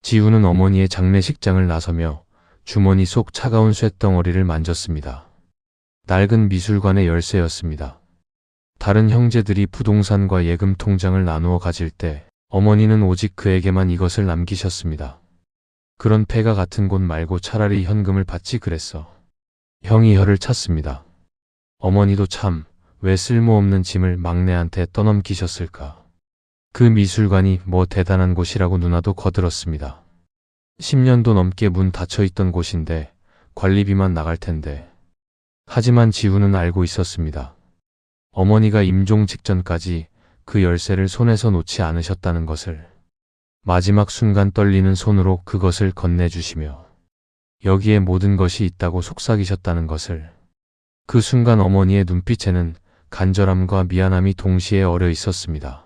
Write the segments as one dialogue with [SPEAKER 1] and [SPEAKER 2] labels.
[SPEAKER 1] 지우는 어머니의 장례식장을 나서며 주머니 속 차가운 쇳덩어리를 만졌습니다. 낡은 미술관의 열쇠였습니다. 다른 형제들이 부동산과 예금 통장을 나누어 가질 때 어머니는 오직 그에게만 이것을 남기셨습니다. 그런 폐가 같은 곳 말고 차라리 현금을 받지 그랬어. 형이 혀를 찼습니다. 어머니도 참, 왜 쓸모없는 짐을 막내한테 떠넘기셨을까. 그 미술관이 뭐 대단한 곳이라고 누나도 거들었습니다. 10년도 넘게 문 닫혀있던 곳인데 관리비만 나갈 텐데. 하지만 지우는 알고 있었습니다. 어머니가 임종 직전까지 그 열쇠를 손에서 놓지 않으셨다는 것을. 마지막 순간 떨리는 손으로 그것을 건네주시며 여기에 모든 것이 있다고 속삭이셨다는 것을. 그 순간 어머니의 눈빛에는 간절함과 미안함이 동시에 어려 있었습니다.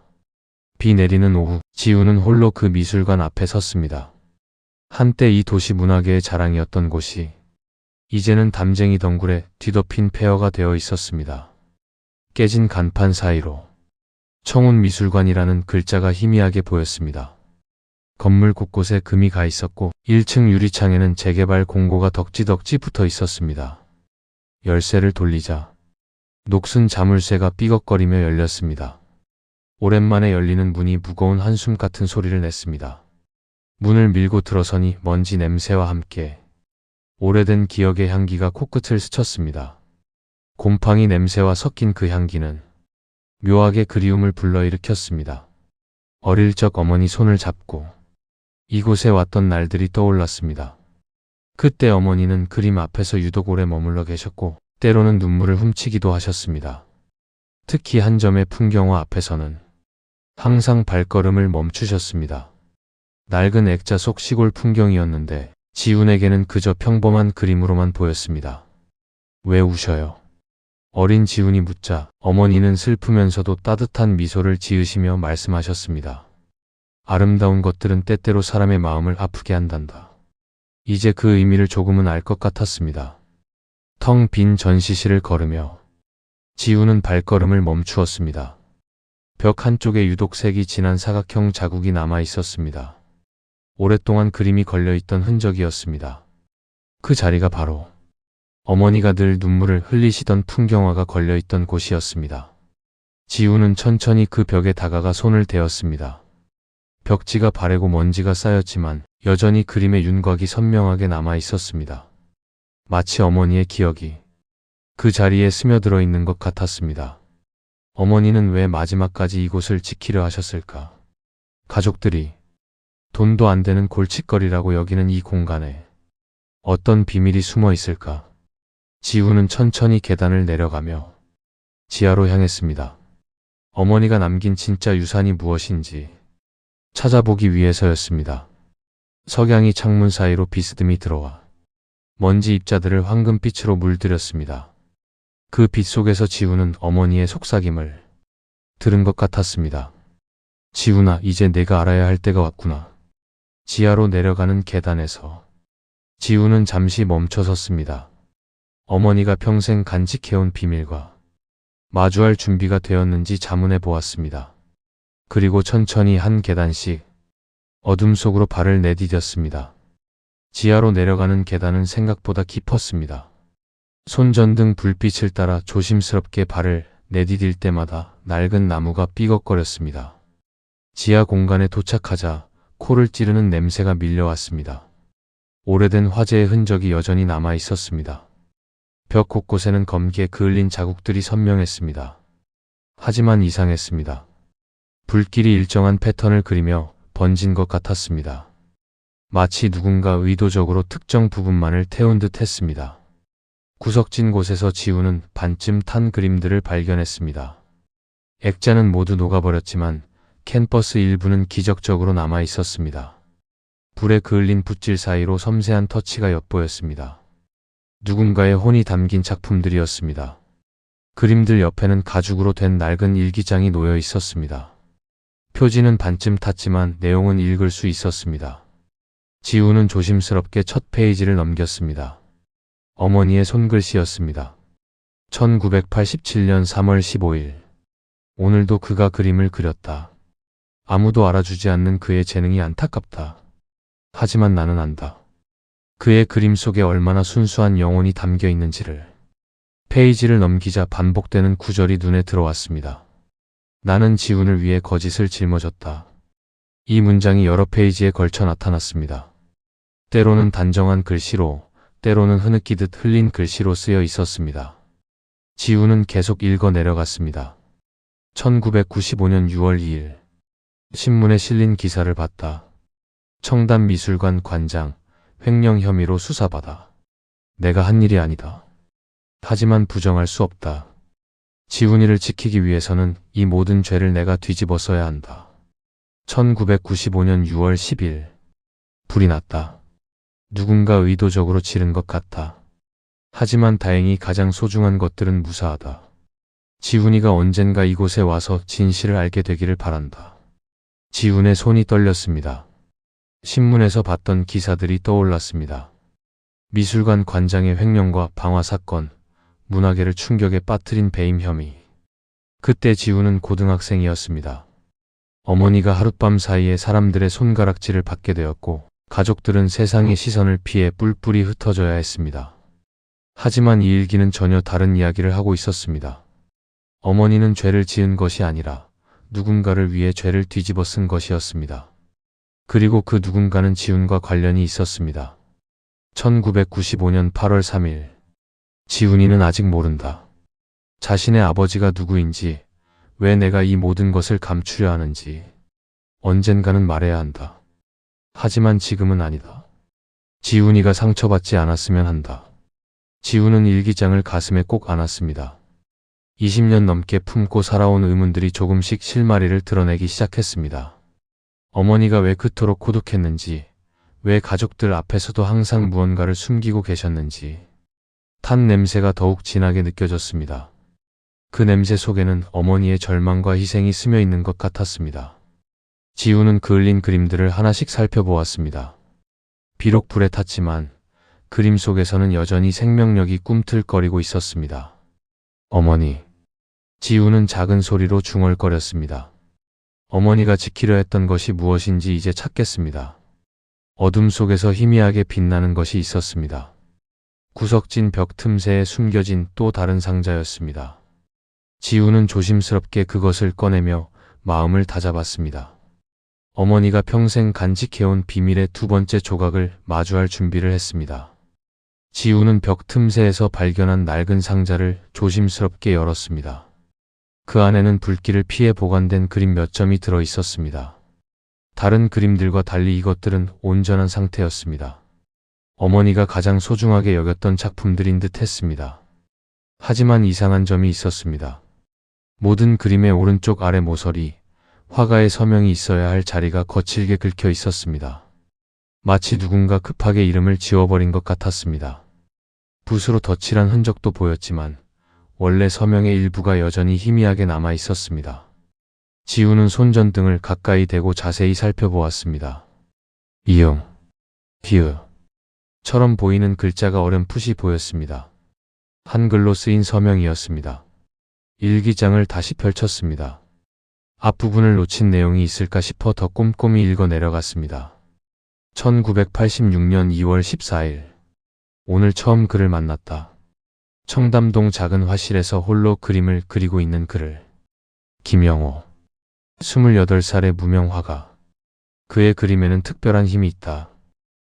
[SPEAKER 1] 비 내리는 오후, 지우는 홀로 그 미술관 앞에 섰습니다. 한때 이 도시 문화계의 자랑이었던 곳이 이제는 담쟁이 덩굴에 뒤덮인 폐허가 되어 있었습니다. 깨진 간판 사이로 청운미술관이라는 글자가 희미하게 보였습니다. 건물 곳곳에 금이 가 있었고 1층 유리창에는 재개발 공고가 덕지덕지 붙어 있었습니다. 열쇠를 돌리자 녹슨 자물쇠가 삐걱거리며 열렸습니다. 오랜만에 열리는 문이 무거운 한숨 같은 소리를 냈습니다. 문을 밀고 들어서니 먼지 냄새와 함께 오래된 기억의 향기가 코끝을 스쳤습니다. 곰팡이 냄새와 섞인 그 향기는 묘하게 그리움을 불러일으켰습니다. 어릴 적 어머니 손을 잡고 이곳에 왔던 날들이 떠올랐습니다. 그때 어머니는 그림 앞에서 유독 오래 머물러 계셨고 때로는 눈물을 훔치기도 하셨습니다. 특히 한 점의 풍경화 앞에서는 항상 발걸음을 멈추셨습니다. 낡은 액자 속 시골 풍경이었는데 지훈에게는 그저 평범한 그림으로만 보였습니다. 왜 우셔요? 어린 지훈이 묻자 어머니는 슬프면서도 따뜻한 미소를 지으시며 말씀하셨습니다. 아름다운 것들은 때때로 사람의 마음을 아프게 한단다. 이제 그 의미를 조금은 알 것 같았습니다. 텅 빈 전시실을 걸으며 지훈은 발걸음을 멈추었습니다. 벽 한쪽에 유독 색이 진한 사각형 자국이 남아 있었습니다. 오랫동안 그림이 걸려있던 흔적이었습니다. 그 자리가 바로 어머니가 늘 눈물을 흘리시던 풍경화가 걸려있던 곳이었습니다. 지훈은 천천히 그 벽에 다가가 손을 대었습니다. 벽지가 바래고 먼지가 쌓였지만 여전히 그림의 윤곽이 선명하게 남아 있었습니다. 마치 어머니의 기억이 그 자리에 스며들어 있는 것 같았습니다. 어머니는 왜 마지막까지 이곳을 지키려 하셨을까? 가족들이 돈도 안 되는 골칫거리라고 여기는 이 공간에 어떤 비밀이 숨어 있을까? 지훈은 천천히 계단을 내려가며 지하로 향했습니다. 어머니가 남긴 진짜 유산이 무엇인지 찾아보기 위해서였습니다. 석양이 창문 사이로 비스듬히 들어와 먼지 입자들을 황금빛으로 물들였습니다. 그 빛 속에서 지훈은 어머니의 속삭임을 들은 것 같았습니다. 지훈아, 이제 내가 알아야 할 때가 왔구나. 지하로 내려가는 계단에서 지훈은 잠시 멈춰 섰습니다. 어머니가 평생 간직해온 비밀과 마주할 준비가 되었는지 자문해 보았습니다. 그리고 천천히 한 계단씩 어둠 속으로 발을 내디뎠습니다. 지하로 내려가는 계단은 생각보다 깊었습니다. 손전등 불빛을 따라 조심스럽게 발을 내디딜 때마다 낡은 나무가 삐걱거렸습니다. 지하 공간에 도착하자 코를 찌르는 냄새가 밀려왔습니다. 오래된 화재의 흔적이 여전히 남아 있었습니다. 벽 곳곳에는 검게 그을린 자국들이 선명했습니다. 하지만 이상했습니다. 불길이 일정한 패턴을 그리며 번진 것 같았습니다. 마치 누군가 의도적으로 특정 부분만을 태운 듯 했습니다. 구석진 곳에서 지우는 반쯤 탄 그림들을 발견했습니다. 액자는 모두 녹아버렸지만 캔버스 일부는 기적적으로 남아 있었습니다. 불에 그을린 붓질 사이로 섬세한 터치가 엿보였습니다. 누군가의 혼이 담긴 작품들이었습니다. 그림들 옆에는 가죽으로 된 낡은 일기장이 놓여 있었습니다. 표지는 반쯤 탔지만 내용은 읽을 수 있었습니다. 지우는 조심스럽게 첫 페이지를 넘겼습니다. 어머니의 손글씨였습니다. 1987년 3월 15일. 오늘도 그가 그림을 그렸다. 아무도 알아주지 않는 그의 재능이 안타깝다. 하지만 나는 안다. 그의 그림 속에 얼마나 순수한 영혼이 담겨 있는지를. 페이지를 넘기자 반복되는 구절이 눈에 들어왔습니다. 나는 지훈을 위해 거짓을 짊어졌다. 이 문장이 여러 페이지에 걸쳐 나타났습니다. 때로는 단정한 글씨로, 때로는 흐느끼듯 흘린 글씨로 쓰여 있었습니다. 지훈은 계속 읽어 내려갔습니다. 1995년 6월 2일. 신문에 실린 기사를 봤다. 청담미술관 관장, 횡령 혐의로 수사받아. 내가 한 일이 아니다. 하지만 부정할 수 없다. 지훈이를 지키기 위해서는 이 모든 죄를 내가 뒤집어 써야 한다. 1995년 6월 10일. 불이 났다. 누군가 의도적으로 지른 것 같아. 하지만 다행히 가장 소중한 것들은 무사하다. 지훈이가 언젠가 이곳에 와서 진실을 알게 되기를 바란다. 지훈의 손이 떨렸습니다. 신문에서 봤던 기사들이 떠올랐습니다. 미술관 관장의 횡령과 방화 사건, 문화계를 충격에 빠뜨린 배임 혐의. 그때 지훈은 고등학생이었습니다. 어머니가 하룻밤 사이에 사람들의 손가락질을 받게 되었고 가족들은 세상의 시선을 피해 뿔뿔이 흩어져야 했습니다. 하지만 이 일기는 전혀 다른 이야기를 하고 있었습니다. 어머니는 죄를 지은 것이 아니라 누군가를 위해 죄를 뒤집어 쓴 것이었습니다. 그리고 그 누군가는 지훈과 관련이 있었습니다. 1995년 8월 3일. 지훈이는 아직 모른다. 자신의 아버지가 누구인지, 왜 내가 이 모든 것을 감추려 하는지. 언젠가는 말해야 한다. 하지만 지금은 아니다. 지훈이가 상처받지 않았으면 한다. 지훈은 일기장을 가슴에 꼭 안았습니다. 20년 넘게 품고 살아온 의문들이 조금씩 실마리를 드러내기 시작했습니다. 어머니가 왜 그토록 고독했는지, 왜 가족들 앞에서도 항상 무언가를 숨기고 계셨는지. 탄 냄새가 더욱 진하게 느껴졌습니다. 그 냄새 속에는 어머니의 절망과 희생이 스며 있는 것 같았습니다. 지훈은 그을린 그림들을 하나씩 살펴보았습니다. 비록 불에 탔지만 그림 속에서는 여전히 생명력이 꿈틀거리고 있었습니다. 어머니. 지훈은 작은 소리로 중얼거렸습니다. 어머니가 지키려 했던 것이 무엇인지 이제 찾겠습니다. 어둠 속에서 희미하게 빛나는 것이 있었습니다. 구석진 벽 틈새에 숨겨진 또 다른 상자였습니다. 지훈은 조심스럽게 그것을 꺼내며 마음을 다잡았습니다. 어머니가 평생 간직해온 비밀의 두 번째 조각을 마주할 준비를 했습니다. 지훈은 벽 틈새에서 발견한 낡은 상자를 조심스럽게 열었습니다. 그 안에는 불길을 피해 보관된 그림 몇 점이 들어 있었습니다. 다른 그림들과 달리 이것들은 온전한 상태였습니다. 어머니가 가장 소중하게 여겼던 작품들인 듯 했습니다. 하지만 이상한 점이 있었습니다. 모든 그림의 오른쪽 아래 모서리, 화가의 서명이 있어야 할 자리가 거칠게 긁혀 있었습니다. 마치 누군가 급하게 이름을 지워버린 것 같았습니다. 붓으로 덧칠한 흔적도 보였지만 원래 서명의 일부가 여전히 희미하게 남아 있었습니다. 지훈은 손전등을 가까이 대고 자세히 살펴보았습니다. 이응, 히읗 처럼 보이는 글자가 어렴풋이 보였습니다. 한글로 쓰인 서명이었습니다. 일기장을 다시 펼쳤습니다. 앞부분을 놓친 내용이 있을까 싶어 더 꼼꼼히 읽어 내려갔습니다. 1986년 2월 14일. 오늘 처음 그를 만났다. 청담동 작은 화실에서 홀로 그림을 그리고 있는 그를. 김영호. 28살의 무명 화가. 그의 그림에는 특별한 힘이 있다.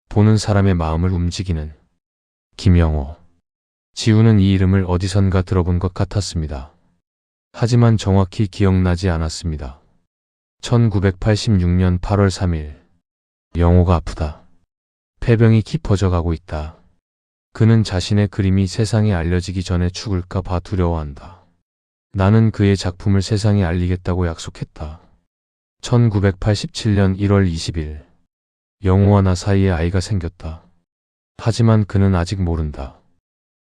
[SPEAKER 1] 보는 사람의 마음을 움직이는. 김영호. 지훈은 이 이름을 어디선가 들어본 것 같았습니다. 하지만 정확히 기억나지 않았습니다. 1986년 8월 3일. 영호가 아프다. 폐병이 깊어져 가고 있다. 그는 자신의 그림이 세상에 알려지기 전에 죽을까 봐 두려워한다. 나는 그의 작품을 세상에 알리겠다고 약속했다. 1987년 1월 20일. 영호와 나 사이에 아이가 생겼다. 하지만 그는 아직 모른다.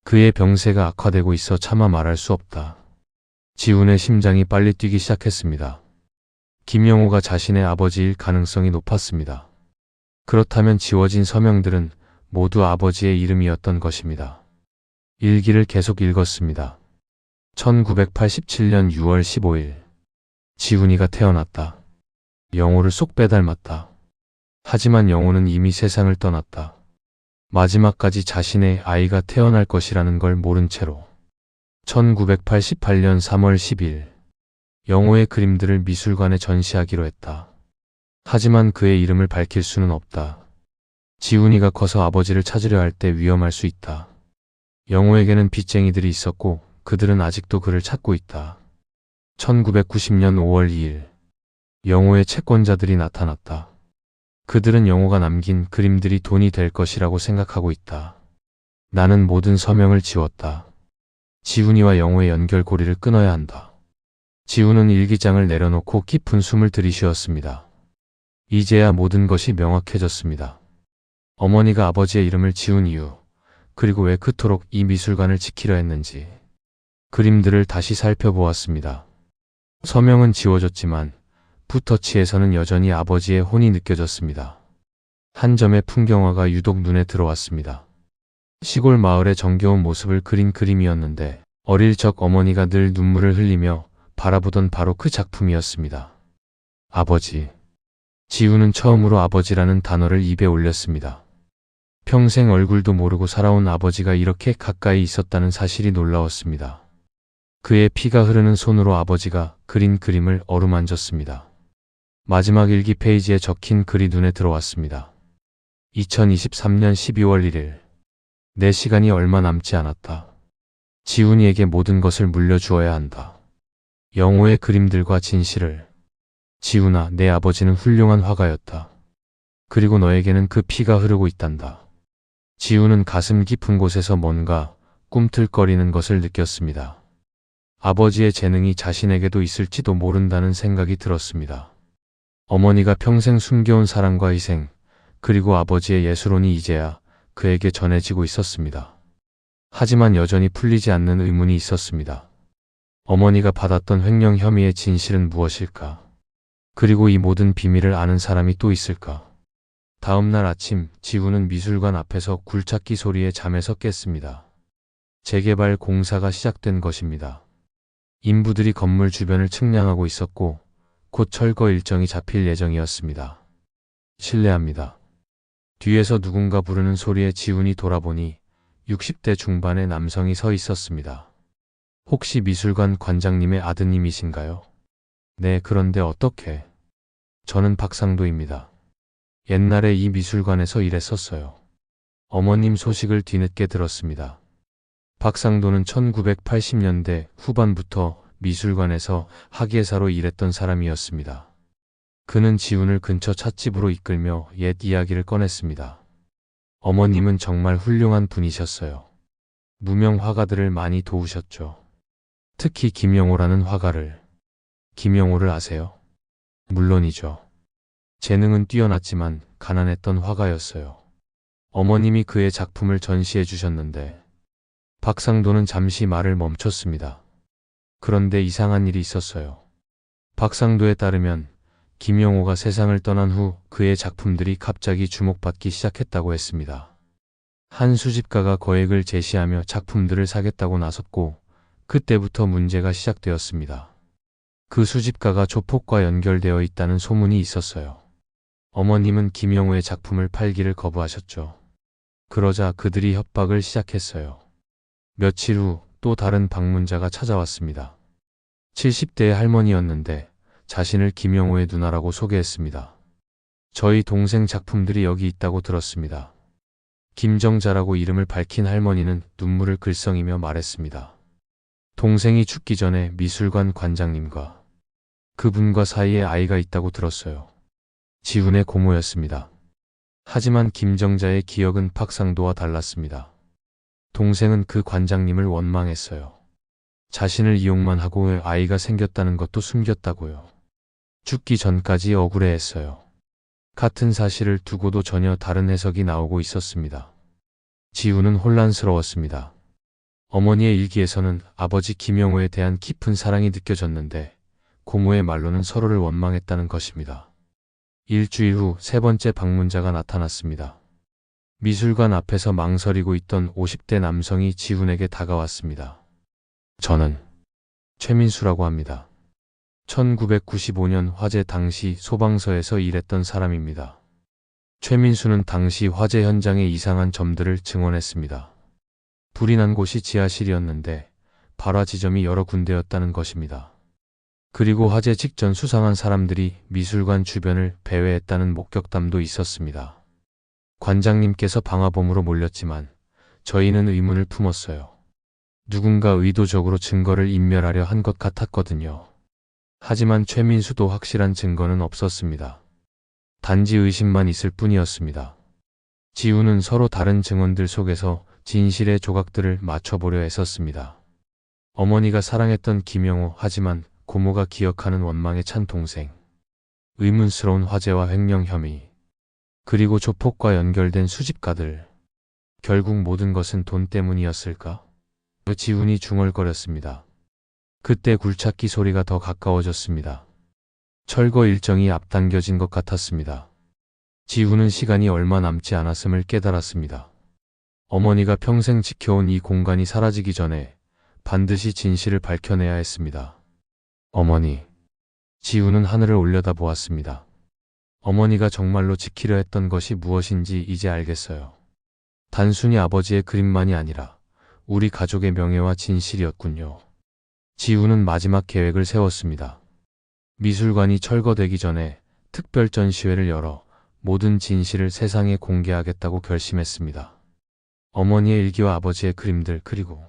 [SPEAKER 1] 그의 병세가 악화되고 있어 차마 말할 수 없다. 지훈의 심장이 빨리 뛰기 시작했습니다. 김영호가 자신의 아버지일 가능성이 높았습니다. 그렇다면 지워진 서명들은 모두 아버지의 이름이었던 것입니다. 일기를 계속 읽었습니다. 1987년 6월 15일. 지훈이가 태어났다. 영호를 쏙 빼닮았다. 하지만 영호는 이미 세상을 떠났다. 마지막까지 자신의 아이가 태어날 것이라는 걸 모른 채로. 1988년 3월 10일, 영호의 그림들을 미술관에 전시하기로 했다. 하지만 그의 이름을 밝힐 수는 없다. 지훈이가 커서 아버지를 찾으려 할 때 위험할 수 있다. 영호에게는 빚쟁이들이 있었고 그들은 아직도 그를 찾고 있다. 1990년 5월 2일, 영호의 채권자들이 나타났다. 그들은 영호가 남긴 그림들이 돈이 될 것이라고 생각하고 있다. 나는 모든 서명을 지웠다. 지훈이와 영호의 연결고리를 끊어야 한다. 지훈은 일기장을 내려놓고 깊은 숨을 들이쉬었습니다. 이제야 모든 것이 명확해졌습니다. 어머니가 아버지의 이름을 지운 이유, 그리고 왜 그토록 이 미술관을 지키려 했는지. 그림들을 다시 살펴보았습니다. 서명은 지워졌지만 붓터치에서는 여전히 아버지의 혼이 느껴졌습니다. 한 점의 풍경화가 유독 눈에 들어왔습니다. 시골 마을의 정겨운 모습을 그린 그림이었는데 어릴 적 어머니가 늘 눈물을 흘리며 바라보던 바로 그 작품이었습니다. 아버지. 지훈은 처음으로 아버지라는 단어를 입에 올렸습니다. 평생 얼굴도 모르고 살아온 아버지가 이렇게 가까이 있었다는 사실이 놀라웠습니다. 그의 피가 흐르는 손으로 아버지가 그린 그림을 어루만졌습니다. 마지막 일기 페이지에 적힌 글이 눈에 들어왔습니다. 2023년 12월 1일. 내 시간이 얼마 남지 않았다. 지훈이에게 모든 것을 물려주어야 한다. 영호의 그림들과 진실을. 지훈아, 내 아버지는 훌륭한 화가였다. 그리고 너에게는 그 피가 흐르고 있단다. 지훈은 가슴 깊은 곳에서 뭔가 꿈틀거리는 것을 느꼈습니다. 아버지의 재능이 자신에게도 있을지도 모른다는 생각이 들었습니다. 어머니가 평생 숨겨온 사랑과 희생, 그리고 아버지의 예술혼이 이제야 그에게 전해지고 있었습니다. 하지만 여전히 풀리지 않는 의문이 있었습니다. 어머니가 받았던 횡령 혐의의 진실은 무엇일까? 그리고 이 모든 비밀을 아는 사람이 또 있을까? 다음 날 아침, 지훈은 미술관 앞에서 굴착기 소리에 잠에서 깼습니다. 재개발 공사가 시작된 것입니다. 인부들이 건물 주변을 측량하고 있었고 곧 철거 일정이 잡힐 예정이었습니다. 실례합니다. 뒤에서 누군가 부르는 소리에 지훈이 돌아보니 60대 중반의 남성이 서 있었습니다. 혹시 미술관 관장님의 아드님이신가요? 네, 그런데 어떻게? 저는 박상도입니다. 옛날에 이 미술관에서 일했었어요. 어머님 소식을 뒤늦게 들었습니다. 박상도는 1980년대 후반부터 미술관에서 학예사로 일했던 사람이었습니다. 그는 지훈을 근처 찻집으로 이끌며 옛 이야기를 꺼냈습니다. 어머님은 정말 훌륭한 분이셨어요. 무명 화가들을 많이 도우셨죠. 특히 김영호라는 화가를. 김영호를 아세요? 물론이죠. 재능은 뛰어났지만 가난했던 화가였어요. 어머님이 그의 작품을 전시해 주셨는데 박상도는 잠시 말을 멈췄습니다. 그런데 이상한 일이 있었어요. 박상도에 따르면 김영호가 세상을 떠난 후 그의 작품들이 갑자기 주목받기 시작했다고 했습니다. 한 수집가가 거액을 제시하며 작품들을 사겠다고 나섰고 그때부터 문제가 시작되었습니다. 그 수집가가 조폭과 연결되어 있다는 소문이 있었어요. 어머님은 김영호의 작품을 팔기를 거부하셨죠. 그러자 그들이 협박을 시작했어요. 며칠 후 또 다른 방문자가 찾아왔습니다. 70대의 할머니였는데 자신을 김영호의 누나라고 소개했습니다. 저희 동생 작품들이 여기 있다고 들었습니다. 김정자라고 이름을 밝힌 할머니는 눈물을 글썽이며 말했습니다. 동생이 죽기 전에 미술관 관장님과 그분과 사이에 아이가 있다고 들었어요. 지훈의 고모였습니다. 하지만 김정자의 기억은 박상도와 달랐습니다. 동생은 그 관장님을 원망했어요. 자신을 이용만 하고 아이가 생겼다는 것도 숨겼다고요. 죽기 전까지 억울해했어요. 같은 사실을 두고도 전혀 다른 해석이 나오고 있었습니다. 지훈은 혼란스러웠습니다. 어머니의 일기에서는 아버지 김영호에 대한 깊은 사랑이 느껴졌는데 고모의 말로는 서로를 원망했다는 것입니다. 일주일 후 세 번째 방문자가 나타났습니다. 미술관 앞에서 망설이고 있던 50대 남성이 지훈에게 다가왔습니다. 저는 최민수라고 합니다. 1995년 화재 당시 소방서에서 일했던 사람입니다. 최민수는 당시 화재 현장의 이상한 점들을 증언했습니다. 불이 난 곳이 지하실이었는데 발화 지점이 여러 군데였다는 것입니다. 그리고 화재 직전 수상한 사람들이 미술관 주변을 배회했다는 목격담도 있었습니다. 관장님께서 방화범으로 몰렸지만 저희는 의문을 품었어요. 누군가 의도적으로 증거를 인멸하려 한 것 같았거든요. 하지만 최민수도 확실한 증거는 없었습니다. 단지 의심만 있을 뿐이었습니다. 지우는 서로 다른 증언들 속에서 진실의 조각들을 맞춰보려 애썼습니다. 어머니가 사랑했던 김영호, 하지만 고모가 기억하는 원망에 찬 동생, 의문스러운 화재와 횡령 혐의, 그리고 조폭과 연결된 수집가들. 결국 모든 것은 돈 때문이었을까? 지훈이 중얼거렸습니다. 그때 굴착기 소리가 더 가까워졌습니다. 철거 일정이 앞당겨진 것 같았습니다. 지훈은 시간이 얼마 남지 않았음을 깨달았습니다. 어머니가 평생 지켜온 이 공간이 사라지기 전에 반드시 진실을 밝혀내야 했습니다. 어머니. 지훈은 하늘을 올려다보았습니다. 어머니가 정말로 지키려 했던 것이 무엇인지 이제 알겠어요. 단순히 아버지의 그림만이 아니라 우리 가족의 명예와 진실이었군요. 지훈은 마지막 계획을 세웠습니다. 미술관이 철거되기 전에 특별 전시회를 열어 모든 진실을 세상에 공개하겠다고 결심했습니다. 어머니의 일기와 아버지의 그림들, 그리고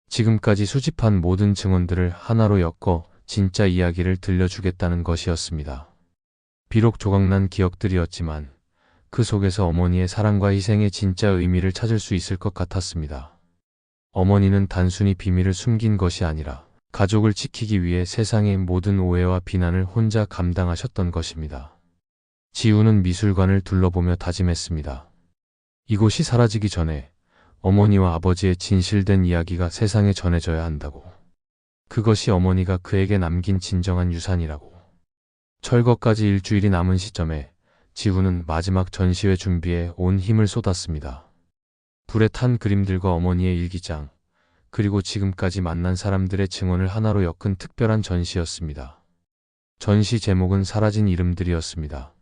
[SPEAKER 1] 지금까지 수집한 모든 증언들을 하나로 엮어 진짜 이야기를 들려주겠다는 것이었습니다. 비록 조각난 기억들이었지만 그 속에서 어머니의 사랑과 희생의 진짜 의미를 찾을 수 있을 것 같았습니다. 어머니는 단순히 비밀을 숨긴 것이 아니라 가족을 지키기 위해 세상의 모든 오해와 비난을 혼자 감당하셨던 것입니다. 지우는 미술관을 둘러보며 다짐했습니다. 이곳이 사라지기 전에 어머니와 아버지의 진실된 이야기가 세상에 전해져야 한다고. 그것이 어머니가 그에게 남긴 진정한 유산이라고. 철거까지 일주일이 남은 시점에 지우는 마지막 전시회 준비에 온 힘을 쏟았습니다. 불에 탄 그림들과 어머니의 일기장, 그리고 지금까지 만난 사람들의 증언을 하나로 엮은 특별한 전시였습니다. 전시 제목은 사라진 이름들이었습니다.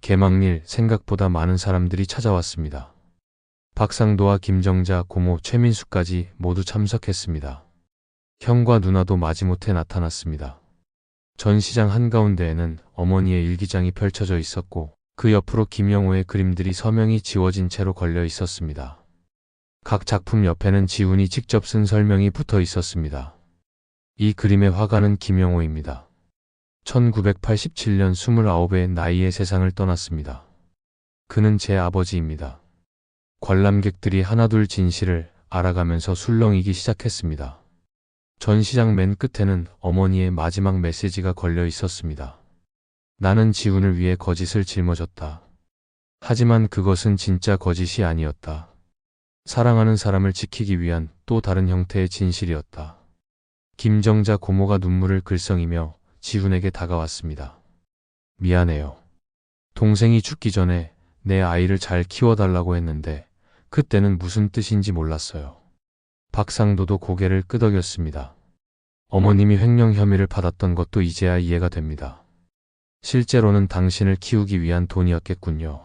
[SPEAKER 1] 개막일 생각보다 많은 사람들이 찾아왔습니다. 박상도와 김정자, 고모, 최민수까지 모두 참석했습니다. 형과 누나도 마지못해 나타났습니다. 전시장 한가운데에는 어머니의 일기장이 펼쳐져 있었고 그 옆으로 김영호의 그림들이 서명이 지워진 채로 걸려 있었습니다. 각 작품 옆에는 지훈이 직접 쓴 설명이 붙어 있었습니다. 이 그림의 화가는 김영호입니다. 1987년 29의 나이에 세상을 떠났습니다. 그는 제 아버지입니다. 관람객들이 하나둘 진실을 알아가면서 술렁이기 시작했습니다. 전시장 맨 끝에는 어머니의 마지막 메시지가 걸려 있었습니다. 나는 지훈을 위해 거짓을 짊어졌다. 하지만 그것은 진짜 거짓이 아니었다. 사랑하는 사람을 지키기 위한 또 다른 형태의 진실이었다. 김정자 고모가 눈물을 글썽이며 지훈에게 다가왔습니다. 미안해요. 동생이 죽기 전에 내 아이를 잘 키워달라고 했는데 그때는 무슨 뜻인지 몰랐어요. 박상도도 고개를 끄덕였습니다. 어머님이 횡령 혐의를 받았던 것도 이제야 이해가 됩니다. 실제로는 당신을 키우기 위한 돈이었겠군요.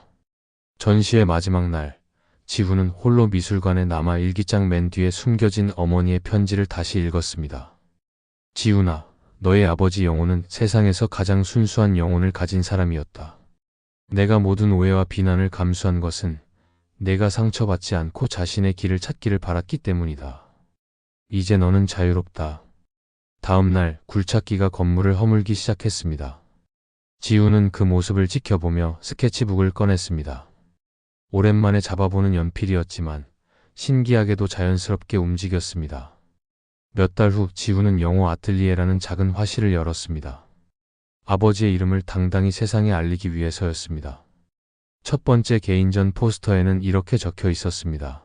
[SPEAKER 1] 전시의 마지막 날, 지훈은 홀로 미술관에 남아 일기장 맨 뒤에 숨겨진 어머니의 편지를 다시 읽었습니다. 지훈아, 너의 아버지 영혼은 세상에서 가장 순수한 영혼을 가진 사람이었다. 내가 모든 오해와 비난을 감수한 것은 내가 상처받지 않고 자신의 길을 찾기를 바랐기 때문이다. 이제 너는 자유롭다. 다음 날 굴착기가 건물을 허물기 시작했습니다. 지훈은 그 모습을 지켜보며 스케치북을 꺼냈습니다. 오랜만에 잡아보는 연필이었지만 신기하게도 자연스럽게 움직였습니다. 몇 달 후 지훈은 영호 아틀리에라는 작은 화실을 열었습니다. 아버지의 이름을 당당히 세상에 알리기 위해서였습니다. 첫 번째 개인전 포스터에는 이렇게 적혀 있었습니다.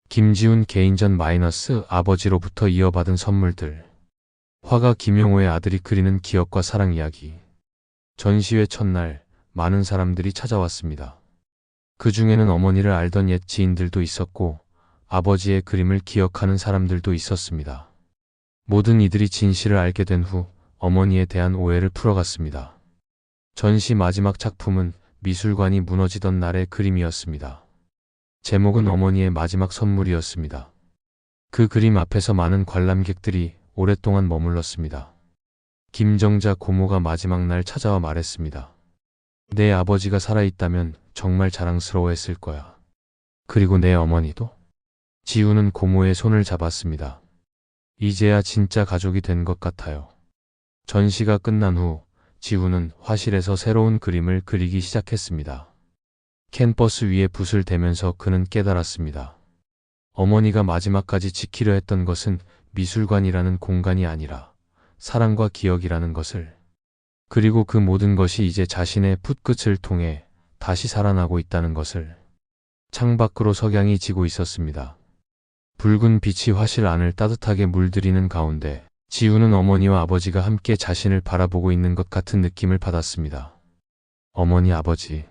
[SPEAKER 1] 김지훈 개인전 마이너스 아버지로부터 이어받은 선물들. 화가 김영호의 아들이 그리는 기억과 사랑 이야기. 전시회 첫날 많은 사람들이 찾아왔습니다. 그 중에는 어머니를 알던 옛 지인들도 있었고 아버지의 그림을 기억하는 사람들도 있었습니다. 모든 이들이 진실을 알게 된 후 어머니에 대한 오해를 풀어갔습니다. 전시 마지막 작품은 미술관이 무너지던 날의 그림이었습니다. 제목은 어머니의 마지막 선물이었습니다. 그 그림 앞에서 많은 관람객들이 오랫동안 머물렀습니다. 김정자 고모가 마지막 날 찾아와 말했습니다. 내 아버지가 살아있다면 정말 자랑스러워했을 거야. 그리고 내 어머니도? 지우는 고모의 손을 잡았습니다. 이제야 진짜 가족이 된 것 같아요. 전시가 끝난 후 지우는 화실에서 새로운 그림을 그리기 시작했습니다. 캔버스 위에 붓을 대면서 그는 깨달았습니다. 어머니가 마지막까지 지키려 했던 것은 미술관이라는 공간이 아니라 사랑과 기억이라는 것을, 그리고 그 모든 것이 이제 자신의 붓끝을 통해 다시 살아나고 있다는 것을. 창밖으로 석양이 지고 있었습니다. 붉은 빛이 화실 안을 따뜻하게 물들이는 가운데 지우는 어머니와 아버지가 함께 자신을 바라보고 있는 것 같은 느낌을 받았습니다. 어머니, 아버지.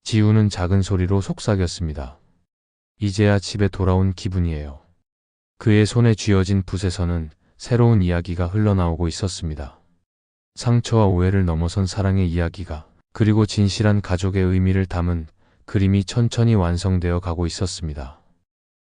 [SPEAKER 1] 지우는 작은 소리로 속삭였습니다. 이제야 집에 돌아온 기분이에요. 그의 손에 쥐어진 붓에서는 새로운 이야기가 흘러나오고 있었습니다. 상처와 오해를 넘어선 사랑의 이야기가, 그리고 진실한 가족의 의미를 담은 그림이 천천히 완성되어 가고 있었습니다.